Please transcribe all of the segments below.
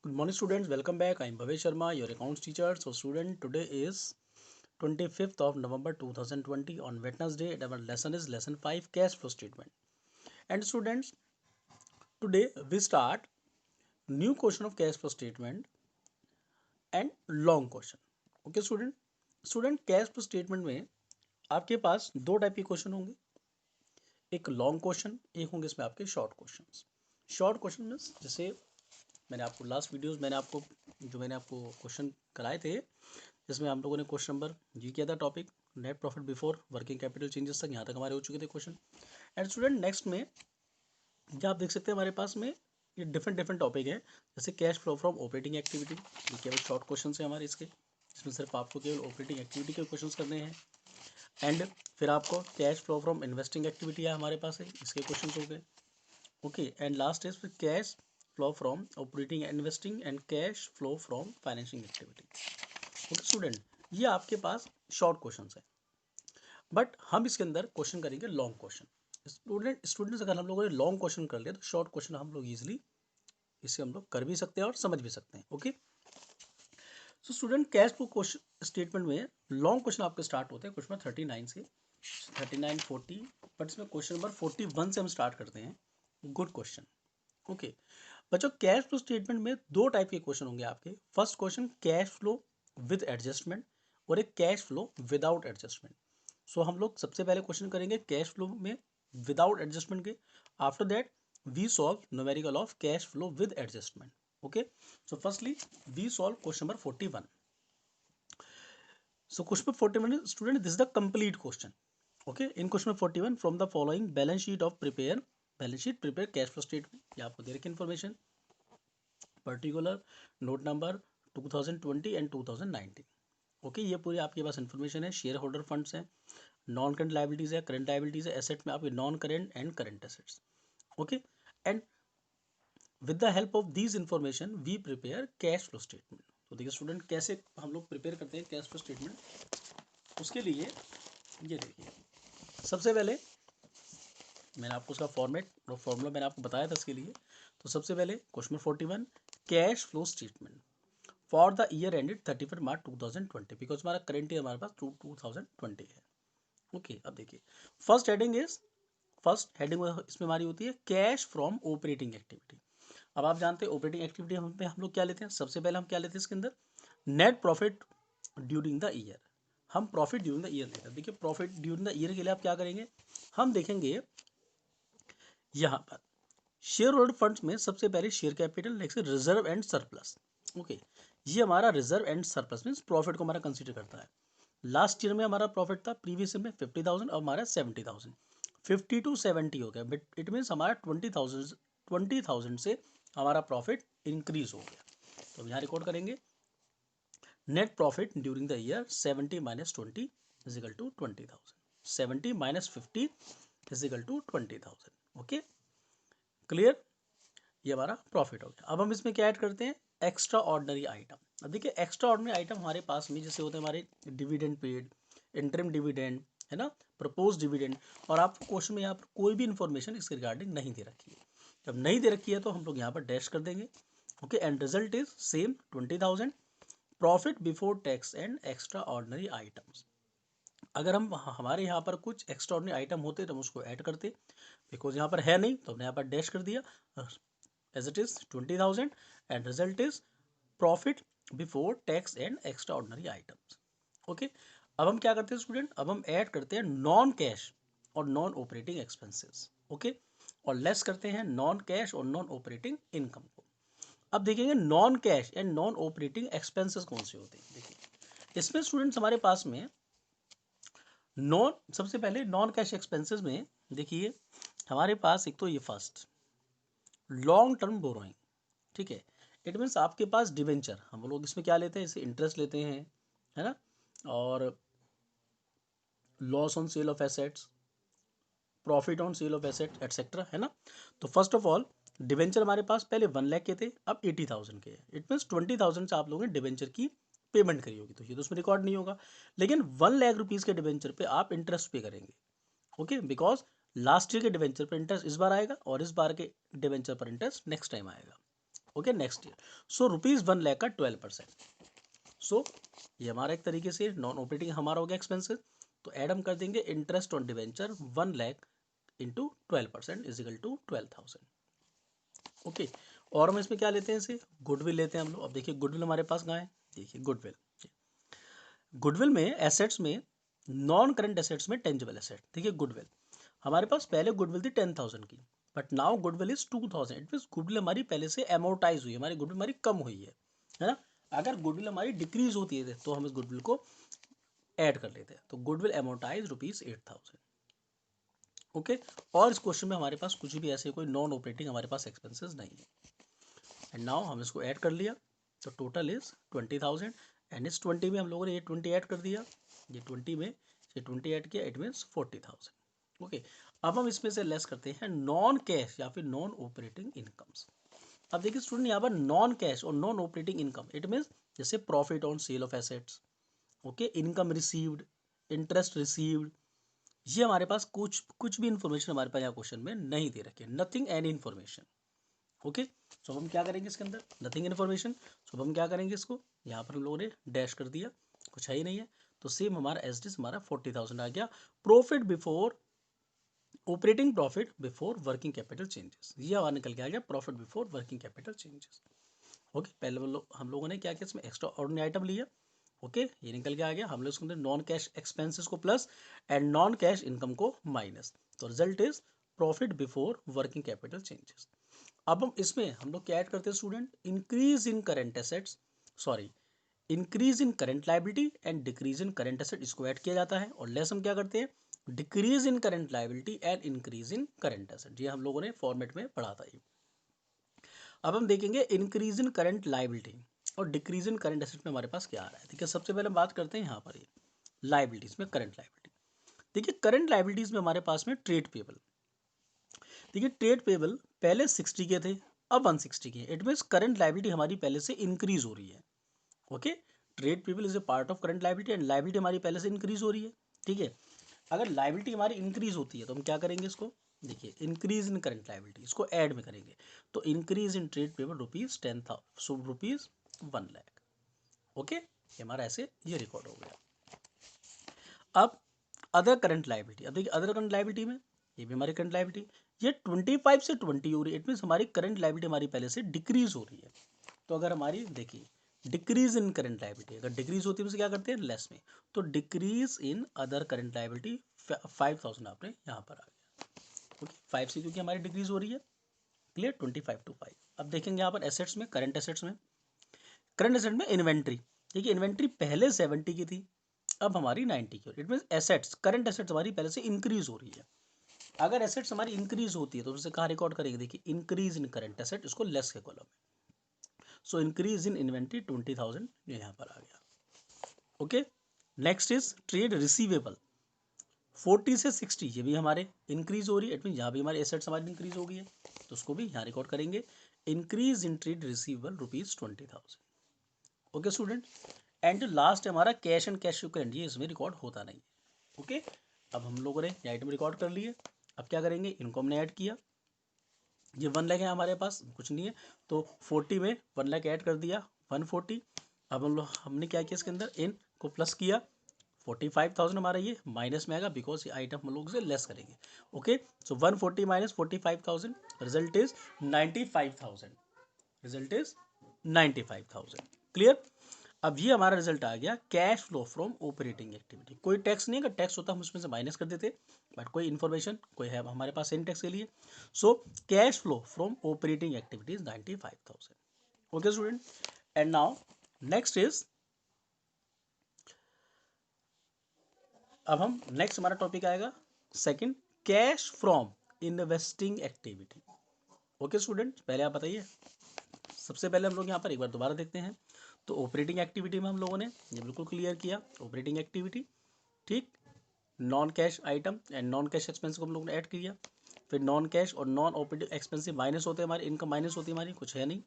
Good morning, students. Welcome back. I am Bhavesh Sharma, your accounts teacher. So, student, today is 25th of November 2020 on Wednesday. And our lesson is lesson 5, cash flow statement. And students, today we start new question of cash flow statement and long question. Okay, student cash flow statement में आपके पास दो type के question होंगे, एक long question, एक होंगे इसमें आपके शॉर्ट क्वेश्चंस. शॉर्ट क्वेश्चन में जैसे मैंने आपको लास्ट वीडियोस मैंने आपको क्वेश्चन कराए थे, जिसमें हम लोगों ने क्वेश्चन नंबर जी किया था topic net profit before working capital changes तक, यहाँ तक हमारे हो चुके थे क्वेश्चन. एंड स्टूडेंट नेक्स्ट में जहाँ आप देख सकते हैं हमारे पास में ये डिफरेंट टॉपिक है, जैसे cash flow from operating activity. ये केवल शॉर्ट क्वेश्चन है हमारे इसके, इसमें सिर्फ आपको केवल ऑपरेटिंग एक्टिविटी के क्वेश्चन करने हैं. एंड फिर आपको cash flow from investing activity है हमारे पास है, इसके क्वेश्चन हो गए. ओके, एंड लास्ट इज फिर cash flow from operating investing and cash flow from financing activity. Okay student, ये आपके पास शॉर्ट क्वेश्चन है, बट हम इसके अंदर क्वेश्चन करेंगे लॉन्ग क्वेश्चन. स्टूडेंट्स अगर हम लोगों ने लॉन्ग क्वेश्चन कर लिया तो शॉर्ट क्वेश्चन हम लोग इजीली इसे हम लोग कर भी सकते हैं और समझ भी सकते हैं. Okay, so student cash flow question statement में लॉन्ग क्वेश्चन आपके स्टार्ट होते हैं क्वेश्चन 39 से 39 40, बट इसमें क्वेश्चन नंबर 41 से हम स्टार्ट करते हैं. Good question. ओके बच्चों, कैश फ्लो स्टेटमेंट में दो टाइप के क्वेश्चन होंगे आपके. First question cash flow with adjustment और एक cash flow without adjustment. So हम लोग सबसे पहले क्वेश्चन करेंगे कैश फ्लो में विदाउट एडजस्टमेंट के. After that we solve numerical of cash flow with adjustment. Okay, so firstly we solve question number 41. So question 41 student, this is the complete question. Okay, in question 41 from the following balance sheet of prepare cash flow statement. ये आपको दे रखी information, particular note number 2020 and 2019. Okay, ये पूरी आपके पास information है. Shareholder funds हैं, नॉन करंट लाइबिलिटीज है, करंट लाइबिलिटीज है, एसेट में आपके non current and current assets. Okay, and with the help of these information we prepare cash flow statement. तो देखिए स्टूडेंट, कैसे हम लोग प्रिपेयर करते हैं कैश फ्लो स्टेटमेंट. उसके लिए ये देखिए, सबसे पहले मैंने आपको उसका फॉर्मेट और फॉर्मूला मैंने आपको बताया था इसके लिए. तो सबसे पहले question 41 cash flow statement for the year ended 31 March 2020, because हमारा करंट ईयर हमारे पास 2020 है. ओके, अब देखिए फर्स्ट हेडिंग इसमें हमारी होती है कैश फ्रॉम ऑपरेटिंग एक्टिविटी. अब आप जानते हैं ऑपरेटिंग एक्टिविटी हम लोग क्या लेते हैं. सबसे पहले हम क्या लेते हैं इसके अंदर, net profit during the year. हम प्रॉफिट ड्यूरिंग द ईयर लेते हैं. देखिए प्रॉफिट ड्यूरिंग द ईयर के लिए आप क्या करेंगे, हम देखेंगे यहाँ पर शेयर होल्डर फंड्स में सबसे पहले share capital, next reserve and surplus. Okay, ये हमारा reserve and surplus means profit को हमारा कंसीडर करता है. लास्ट ईयर में हमारा प्रॉफिट था प्रीवियस ईयर में 50,000, अब हमारा 70,000. 50 to 70 हो गया, बट इट मीन्स हमारा 20,000 से हमारा प्रॉफिट इंक्रीज हो गया. तो यहाँ रिकॉर्ड करेंगे net profit during the year 70 - 20 is equal to 20,000. 70 - 50 is equal to 20,000. Okay, clear, ये हमारा प्रॉफिट हो गया. अब हम इसमें क्या ऐड करते हैं, एक्स्ट्रा ऑर्डनरी आइटम. अब देखिए एक्स्ट्रा ऑर्डनरी आइटम हमारे पास में जैसे होते हैं हमारे डिविडेंड पेड, इंटरिम डिविडेंड है ना, प्रपोज डिविडेंड. और आपको क्वेश्चन में यहाँ पर कोई भी इंफॉर्मेशन इसके रिगार्डिंग नहीं दे रखी है. जब नहीं दे रखी है तो हम लोग यहाँ पर डैश कर देंगे. Okay, and result is same 20,000. Profit before tax and extra ordinary items. अगर हम हमारे यहाँ पर कुछ एक्स्ट्रा ऑर्डनरी आइटम होते तो हम उसको ऐड करते, बिकॉज यहाँ पर है नहीं तो हमने यहाँ पर डैश कर दिया. as it is 20,000 and result is profit before tax and extraordinary items. Okay, अब हम क्या करते हैं स्टूडेंट, अब हम ऐड करते हैं नॉन कैश और नॉन ऑपरेटिंग एक्सपेंसेस. ओके, और लेस करते हैं नॉन कैश और नॉन ऑपरेटिंग इनकम को. अब देखेंगे non cash and non operating expenses कौन से होते हैं. देखिए इसमें स्टूडेंट्स हमारे पास में सबसे पहले नॉन कैश एक्सपेंसेस में देखिए हमारे पास एक तो ये फर्स्ट लॉन्ग टर्म बोरोइंग. ठीक है, इट मीन्स आपके पास डिवेंचर, हम लोग इसमें क्या लेते हैं, इसे इंटरेस्ट लेते हैं, है ना, और loss on sale of assets, profit on sale of asset etcetera, है ना. तो फर्स्ट ऑफ ऑल डिवेंचर हमारे पास पहले 1 लाख के थे, अब 80,000 के हैं. इट मीन्स 20,000 से आप लोगों ने डिवेंचर की पेमेंट करी होगी, तो ये तो उसमें रिकॉर्ड नहीं होगा. लेकिन 1 लाख रुपीज़ के डिवेंचर पे आप इंटरेस्ट पे करेंगे. ओके, बिकॉज लास्ट ईयर के डिवेंचर पर इंटरेस्ट इस बार आएगा और इस बार के डिवेंचर पर इंटरेस्ट नेक्स्ट टाइम आएगा. Okay next year. सो ₹1,00,000 का 12%। सो ये हमारा एक तरीके से नॉन ऑपरेटिंग हमारा हो गया एक्सपेंसेस। तो ऐड हम कर देंगे interest on debenture 1,00,000 into 12% is equal to 12,000। Okay, और हम इसमें क्या लेते हैं, इसे गुडविल लेते हैं हम लोग। अब देखिए गुडविल हमारे पास कहाँ है, देखिए गुडविल, गुडविल में एसेट्स में नॉन करंट एसेट्स में टेंजिबल एसेट। देखिए गुडविल हमारे पास पहले गुडविल थी 10,000 की, but now goodwill is 2,000। It mean goodwill हमारी पहले से अमोर्टाइज हुई है, हमारी गुडविल हमारी कम हुई है ना। अगर गुडविल हमारी डिक्रीज होती है तो हम इस गुडविल को ऐड कर लेते हैं। तो गुडविल अमोर्टाइज ₹8,000। ओके, और इस क्वेश्चन में हमारे पास कुछ भी ऐसे कोई नॉन ऑपरेटिंग हमारे पास एक्सपेंसेस नहीं है। एंड नाउ हम इसको ऐड कर लिया, तो टोटल इज 20,000। एंड इस 20 में हम लोगों ने ये 20 ऐड कर दिया, ये 20 में ये 20 ऐड किया, इट मीन्स 40,000। ओके, अब हम इसमें से लेस करते हैं नॉन कैश या फिर नॉन ऑपरेटिंग इनकम्स। अब देखिए स्टूडेंट, यहाँ पर नॉन कैश और non operating income, it means जैसे profit on sale of assets, okay, income received, interest received, ये हमारे पास कुछ भी इंफॉर्मेशन हमारे पास यहाँ क्वेश्चन में नहीं दे रखी है, नथिंग एनी इन्फॉर्मेशन। ओके, सो हम क्या करेंगे इसके अंदर, नथिंग इन्फॉर्मेशन। सो हम क्या करेंगे, इसको यहाँ पर हम लोगों ने डैश कर दिया, कुछ है ही नहीं है। तो सेम हमारा एस डी हमारा 40,000 आ गया। Profit before operating, profit before working capital changes, ये हमारा निकल के आ गया profit before working capital changes. Okay, पहले हम लोगों ने क्या किया, इसमें एक्स्ट्रा ऑर्डिनरी आइटम लिया। ओके, ये निकल के आ गया। हम लोग इसके अंदर नॉन कैश एक्सपेंसेस को plus and non cash income को माइनस, तो result is profit before working capital changes. अब हम इसमें हम लोग क्या ऐड करते हैं student, increase in current assets, sorry increase in current liability and decrease in current asset, इसको ऐड किया जाता है। और लेस हम क्या करते हैं, decrease in current liability and increase in current asset, ये हम लोगों ने फॉर्मेट में पढ़ा था ये। अब हम देखेंगे इंक्रीज इन करंट लायबिलिटी और डिक्रीज इन करंट एसेट में हमारे पास क्या आ रहा है। देखिए सबसे पहले हम बात करते हैं यहाँ पर ये लायबिलिटीज में करंट लायबिलिटी। देखिए करंट लायबिलिटीज में हमारे पास में ट्रेड पेबल, देखिए ट्रेड पेबल पहले 60 के थे, अब 160 के। इट मीन्स करंट लायबिलिटी हमारी पहले से इंक्रीज हो रही है। Okay, trade payable is a part of current liability and liability हमारी पहले से इंक्रीज हो रही है। ठीक है, अगर लायबिलिटी हमारी इंक्रीज होती है तो हम क्या करेंगे, इसको देखिए इंक्रीज इन करंट लायबिलिटी, इसको ऐड में करेंगे। तो increase in trade payable ₹10,000, so ₹1,00,000। Okay, ये हमारा ऐसे ये रिकॉर्ड हो गया। अब अदर करंट लायबिलिटी, अब देखिए अदर करंट लायबिलिटी में ये भी हमारी करंट लायबिलिटी, ये 25 से 20 हो रही है। इट मीन्स हमारी करंट लायबिलिटी हमारी पहले से डिक्रीज हो रही है। तो अगर हमारी देखिए डिक्रीज इन करंट लायबिलिटी, अगर डिक्रीज होती है तो क्या करते हैं, लेस में। तो decrease in other current liability 5,000 आपने यहाँ पर आ गया। ओके, 5 से क्योंकि हमारी डिक्रीज हो रही है, क्लियर, 25 to 5। अब देखेंगे यहाँ पर एसेट्स में, करंट एसेट्स में, करंट एसेट में इन्वेंट्री, देखिए इन्वेंट्री पहले 70 की थी, अब हमारी 90 की हो रही है। It mean assets, current assets हमारी पहले से इंक्रीज हो रही है। अगर एसेट्स हमारी इंक्रीज होती है तो उसे कहाँ रिकॉर्ड करेंगे, देखिए इंक्रीज इन करंट एसेट, इसको लेस के कॉलम में। सो इंक्रीज इन इन्वेंट्री 20,000 यहाँ पर आ गया। Okay, next is trade receivable 40 से 60, ये भी हमारे इंक्रीज हो रही है। इट मीन यहाँ भी हमारे एसेट्स हमारी इंक्रीज हो गई है, तो उसको भी यहाँ रिकॉर्ड करेंगे, increase in trade receivable ₹20,000। Okay student, and last हमारा कैश एंड कैश इक्विवेलेंट, ये इसमें रिकॉर्ड होता नहीं। ओके, अब हम लोगों ने ये आइटम रिकॉर्ड कर लिए। अब क्या करेंगे, इनको हमने ऐड किया, ये 1,00,000 है हमारे पास, कुछ नहीं है, तो 40 में 1,00,000 ऐड कर दिया, 140। अब हमने क्या किया, इसके अंदर इन को प्लस किया, 45,000 हमारा ये माइनस में आएगा, बिकॉज ये आइटम हम लोग से लेस करेंगे। Okay, so 140 minus 45,000, result is 95,000, result is 95,000। Clear, अब ये हमारा रिजल्ट आ गया cash flow from operating activity. कोई टैक्स नहीं, अगर टैक्स होता हम उसमें से माइनस कर देते, बट कोई इन्फॉर्मेशन कोई है हमारे पास इन टैक्स के लिए। So cash flow from operating activities 95,000। Okay student, and now next is, अब हम नेक्स्ट हमारा टॉपिक आएगा second, cash from investing activity. Okay student, पहले आप बताइए, सबसे पहले हम लोग यहाँ पर एक बार दोबारा देखते हैं। तो ऑपरेटिंग एक्टिविटी में हम लोगों ने ये बिल्कुल क्लियर किया, ऑपरेटिंग एक्टिविटी, ठीक, non cash item and non cash expense को हम लोग ने ऐड किया। फिर नॉन कैश और नॉन ऑपरेटिंग एक्सपेंसिव माइनस होते हैं, हमारी इनकम माइनस होती है, हमारी कुछ है नहीं।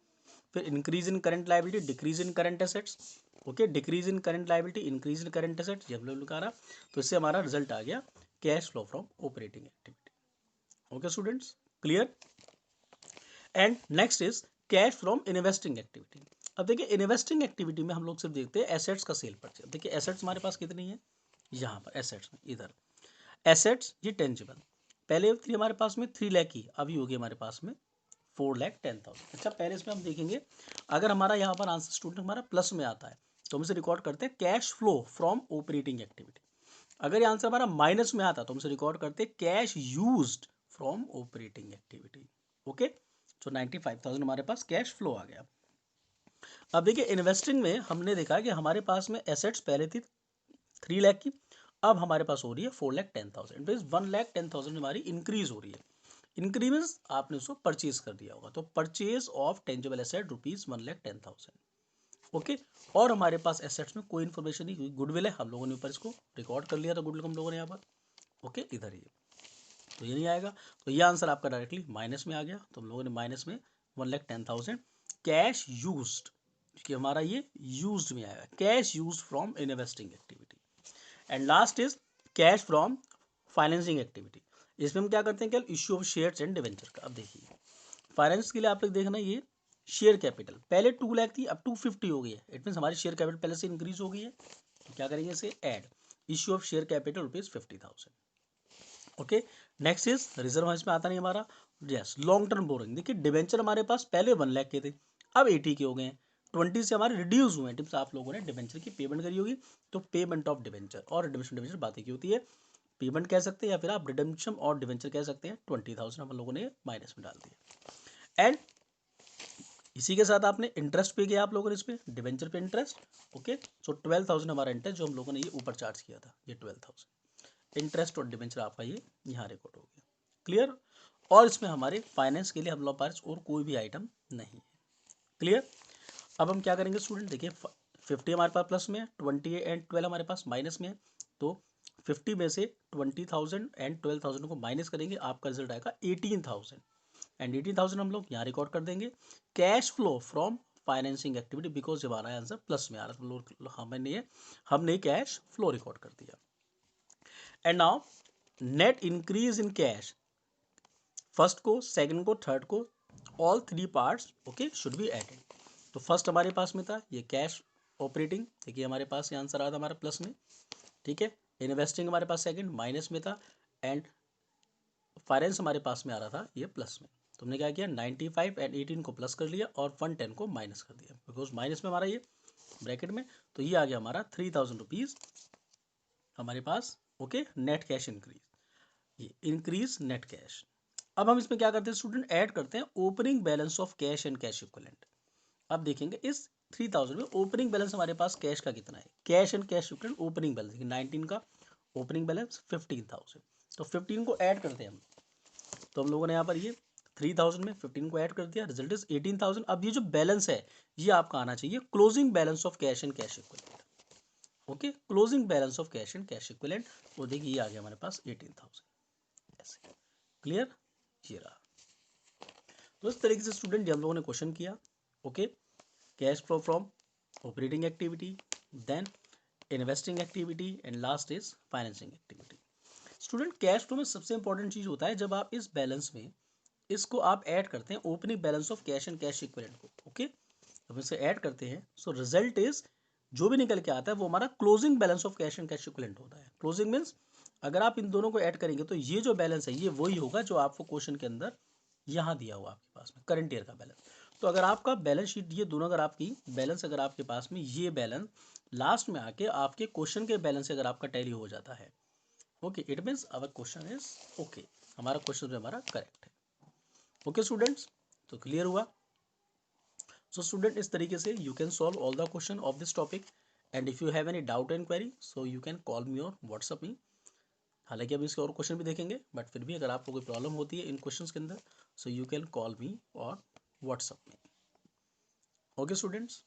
फिर increase in current liability, decrease in current assets. Okay, decrease in current liability, increase in current assets, ये हम लोग लिखा रहा। तो इससे हमारा रिजल्ट आ गया cash flow from operating activity. Okay students, clear, and next is cash from investing activity. अब देखिए इन्वेस्टिंग एक्टिविटी में हम लोग सिर्फ देखते हैं एसेट्स का सेल परचेज। देखिए एसेट्स हमारे पास कितनी है, यहाँ पर एसेट्स में इधर एसेट्स ये टेंजिबल, पहले थी हमारे पास में 3 लाख की, अभी होगी हमारे पास में 4,10,000। अच्छा पहले इसमें हम देखेंगे, अगर हमारा यहाँ पर आंसर स्टूडेंट हमारा प्लस में आता है तो हम इसे रिकॉर्ड करते हैं cash flow from operating activity. अगर ये आंसर हमारा माइनस में आता तो हम इसे रिकॉर्ड करते हैं cash used from operating activity. Okay, तो 95,000 हमारे पास कैश फ्लो आ गया। अब देखिए इन्वेस्टिंग में हमने देखा कि हमारे पास में एसेट्स पहले थी 3 लाख की, अब हमारे पास हो रही है 4,10,000, मीन्स 1,10,000 हमारी इंक्रीज हो रही है। इंक्रीज मीन्स आपने उसको परचेज कर दिया होगा, तो purchase of tangible asset rupees 1,10,000। Okay, और हमारे पास एसेट्स में कोई इन्फॉर्मेशन नहीं, क्योंकि गुडविल है, हम लोगों ने ऊपर इसको रिकॉर्ड कर लिया था गुडविल हम लोगों ने यहाँ पर। ओके, इधर ही तो ये नहीं आएगा, तो ये आंसर आपका डायरेक्टली माइनस में आ गया, तो हम लोगों ने माइनस में 1,10,000 कैश यूज्ड, क्योंकि हमारा ये यूज्ड में आएगा, cash used from investing activity. And last is cash from financing activity. इसमें हम क्या करते हैं, क्या issue of shares and debenture का। अब देखिए फाइनेंस के लिए आप लोग देखना, ये शेयर कैपिटल पहले 2 लाख थी, अब 250 हो गई है, इट मीन हमारी शेयर कैपिटल पहले से इंक्रीज हो गई है, तो क्या करेंगे इसे add, issue of share capital rupees 50,000। Okay, next is reserve, इसमें आता नहीं हमारा, यस लॉन्ग टर्म बोरिंग। देखिए डिवेंचर हमारे पास पहले 1 लाख के थे, अब 80 के हो गए हैं, 20 से हमारे रिड्यूस हुए हैं। टिप्स आप लोगों ने डिवेंचर की पेमेंट करी होगी, तो पेमेंट ऑफ डिवेंचर और रिडम्पशन डिवेंचर बातें की होती है, पेमेंट कह सकते हैं या फिर आप रिडम्पशन और डिवेंचर कह सकते हैं। 20,000 हम लोगों ने माइनस में डाल दिया। एंड इसी के साथ आपने इंटरेस्ट पे किया आप लोगों ने इस पे डिवेंचर पे इंटरेस्ट। ओके, सो 12,000 हमारा इंटरेस्ट जो हम लोगों ने ये ऊपर चार्ज किया था, ये 12,000 इंटरेस्ट और डिवेंचर आपका ये यहाँ रिकॉर्ड हो गया। क्लियर, और इसमें हमारे फाइनेंस के लिए हम लोग पास और कोई भी आइटम नहीं है। क्लियर, अब हम क्या करेंगे स्टूडेंट, देखिए 50 हमारे पास प्लस में है, 20 एंड 12 हमारे पास माइनस में है, तो 50 में से 20,000 एंड 12,000 को माइनस करेंगे, आपका रिजल्ट आएगा 18,000। एंड 18,000 हम लोग यहाँ रिकॉर्ड कर देंगे cash flow from financing activity, because हमारा आंसर प्लस में आ रहा था, हमने कैश फ्लो रिकॉर्ड कर दिया। And now net increase in cash, first को, सेकंड को, थर्ड को, all 3 parts okay should be added. तो फर्स्ट हमारे पास में था ये कैश ऑपरेटिंग, देखिए हमारे पास ये आंसर आ था हमारा प्लस में, ठीक है। इन्वेस्टिंग हमारे पास सेकंड माइनस में था, एंड फाइनेंस हमारे पास में आ रहा था ये प्लस में। तो हमने क्या किया, 95 एंड 18 को प्लस कर लिया और 110 को माइनस कर दिया, बिकॉज माइनस में हमारा ये ब्रैकेट में, तो ये आ गया हमारा 3,000 रुपीज हमारे पास। ओके, नेट कैश इंक्रीज, ये इंक्रीज नेट कैश। अब हम इसमें क्या करते हैं स्टूडेंट, ऐड करते हैं opening balance of cash and cash equivalent. अब देखेंगे इस 3,000 में ओपनिंग बैलेंस हमारे पास कैश का कितना है, cash and cash equivalent opening balance 19 का, ओपनिंग बैलेंस 15,000, तो 15 को ऐड करते हैं हम, तो हम लोगों ने यहाँ पर ये 3,000 में 15 को ऐड कर दिया, रिजल्ट इज 18,000। अब ये जो बैलेंस है ये आपका आना चाहिए closing balance of cash and cash equivalent. Okay, closing balance of cash and cash equivalent, वो देखिए ये आ गया हमारे पास 18,000 ऐसे। क्लियर, ये रहा। तो इस तरीके से स्टूडेंट हम लोगों ने क्वेश्चन किया। Okay, cash flow from operating activity, then investing activity, and last is financing activity. Student cash flow में सबसे इंपॉर्टेंट चीज होता है जब आप इस बैलेंस में इसको आप ऐड करते हैं opening balance of cash and cash equivalent को। ओके, जब इसे ऐड करते हैं सो रिजल्ट इज जो भी निकल के आता है वो हमारा closing balance of cash and cash equivalent होता है। क्लोजिंग मींस अगर आप इन दोनों को ऐड करेंगे तो ये जो बैलेंस है ये वही होगा जो आपको क्वेश्चन के अंदर यहाँ दिया हुआ आपके पास में करंट ईयर का बैलेंस। तो अगर आपका बैलेंस शीट ये दोनों अगर आपकी बैलेंस अगर आपके पास में ये बैलेंस लास्ट में आके आपके क्वेश्चन के बैलेंस से अगर आपका टैली हो जाता है, okay, it means our question is okay, हमारा क्वेश्चन जो हमारा करेक्ट है। ओके स्टूडेंट्स, तो क्लियर हुआ। सो स्टूडेंट इस तरीके से you can solve all the question of this topic, and if you have any doubt and query so you can call मी और व्हाट्सअप मी। हालांकि हम इसके और क्वेश्चन भी देखेंगे, बट फिर भी अगर आपको कोई प्रॉब्लम होती है इन क्वेश्चंस के अंदर सो यू कैन कॉल मी और व्हाट्सअप में। Okay students.